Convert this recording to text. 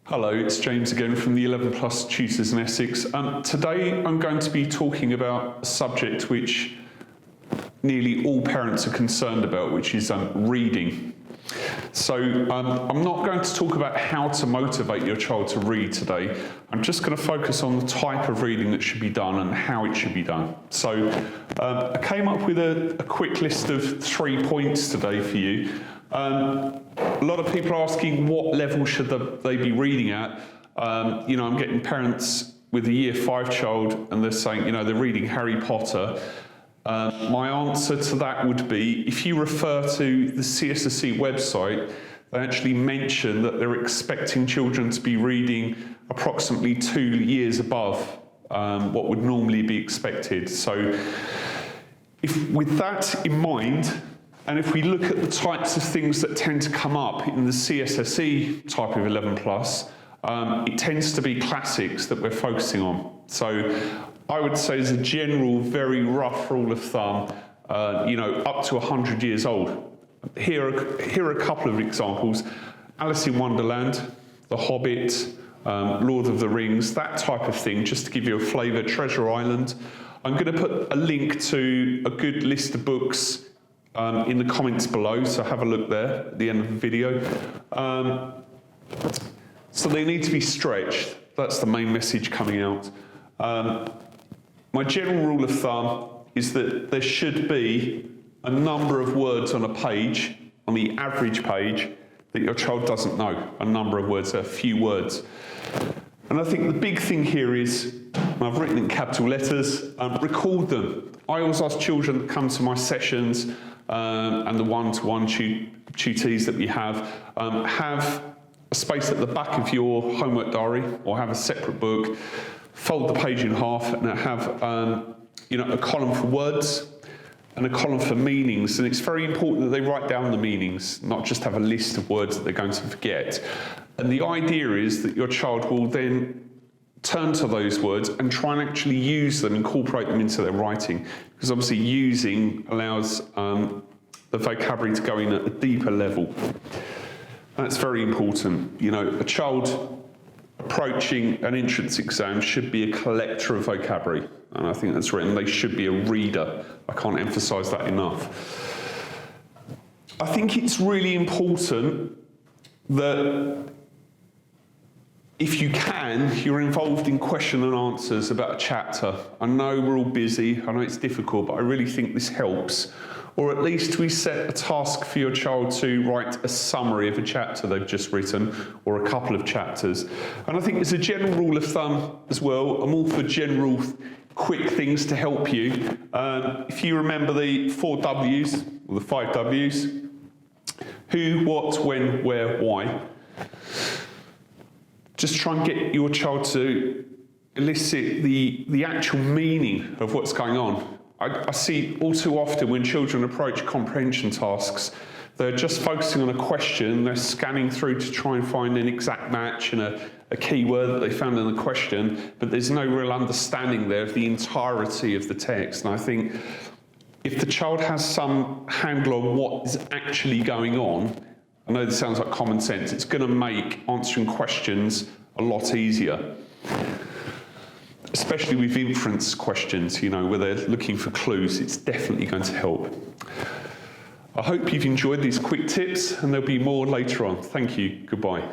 Hello, it's James again from the 11 Plus Tutors in Essex. Today I'm going to be talking about a subject which nearly all parents are concerned about, which is reading. So I'm not going to talk about how to motivate your child to read today. I'm just going to focus on the type of reading that should be done and how it should be done. So I came up with a quick list of 3 points today for you. A lot of people are asking what level should they be reading at. I'm getting parents with a year 5 child and they're saying, they're reading Harry Potter. My answer to that would be, if you refer to the CSSE website, they actually mention that they're expecting children to be reading approximately 2 years above what would normally be expected. So with that in mind, and if we look at the types of things that tend to come up in the CSSE type of 11 plus, it tends to be classics that we're focusing on. So I would say as a general, very rough rule of thumb, up to 100 years old. Here are a couple of examples. Alice in Wonderland, The Hobbit, Lord of the Rings, that type of thing, just to give you a flavour. Treasure Island. I'm going to put a link to a good list of books in the comments below, so have a look there at the end of the video. So they need to be stretched. That's the main message coming out. My general rule of thumb is that there should be a number of words on a page, on the average page, that your child doesn't know. A number of words, a few words. And I think the big thing here is, and I've written in capital letters, record them. I always ask children to come to my sessions and the one-to-one tutees that we have a space at the back of your homework diary, or have a separate book, fold the page in half and have a column for words and a column for meanings. And it's very important that they write down the meanings, not just have a list of words that they're going to forget. And the idea is that your child will then turn to those words and try and actually use them, incorporate them into their writing. Because obviously using allows the vocabulary to go in at a deeper level. That's very important. A child approaching an entrance exam should be a collector of vocabulary. And I think that's written, they should be a reader. I can't emphasize that enough. I think it's really important that if you can, you're involved in question and answers about a chapter. I know we're all busy, I know it's difficult, but I really think this helps. Or at least we set a task for your child to write a summary of a chapter they've just written, or a couple of chapters. And I think as a general rule of thumb as well, I'm all for general quick things to help you. If you remember the 4 W's, or the 5 W's, who, what, when, where, why. Just try and get your child to elicit the actual meaning of what's going on. I see all too often when children approach comprehension tasks, they're just focusing on a question, they're scanning through to try and find an exact match and a key word that they found in the question, but there's no real understanding there of the entirety of the text. And I think if the child has some handle on what is actually going on, I know this sounds like common sense, it's going to make answering questions a lot easier. Especially with inference questions, where they're looking for clues, it's definitely going to help. I hope you've enjoyed these quick tips, and there'll be more later on. Thank you. Goodbye.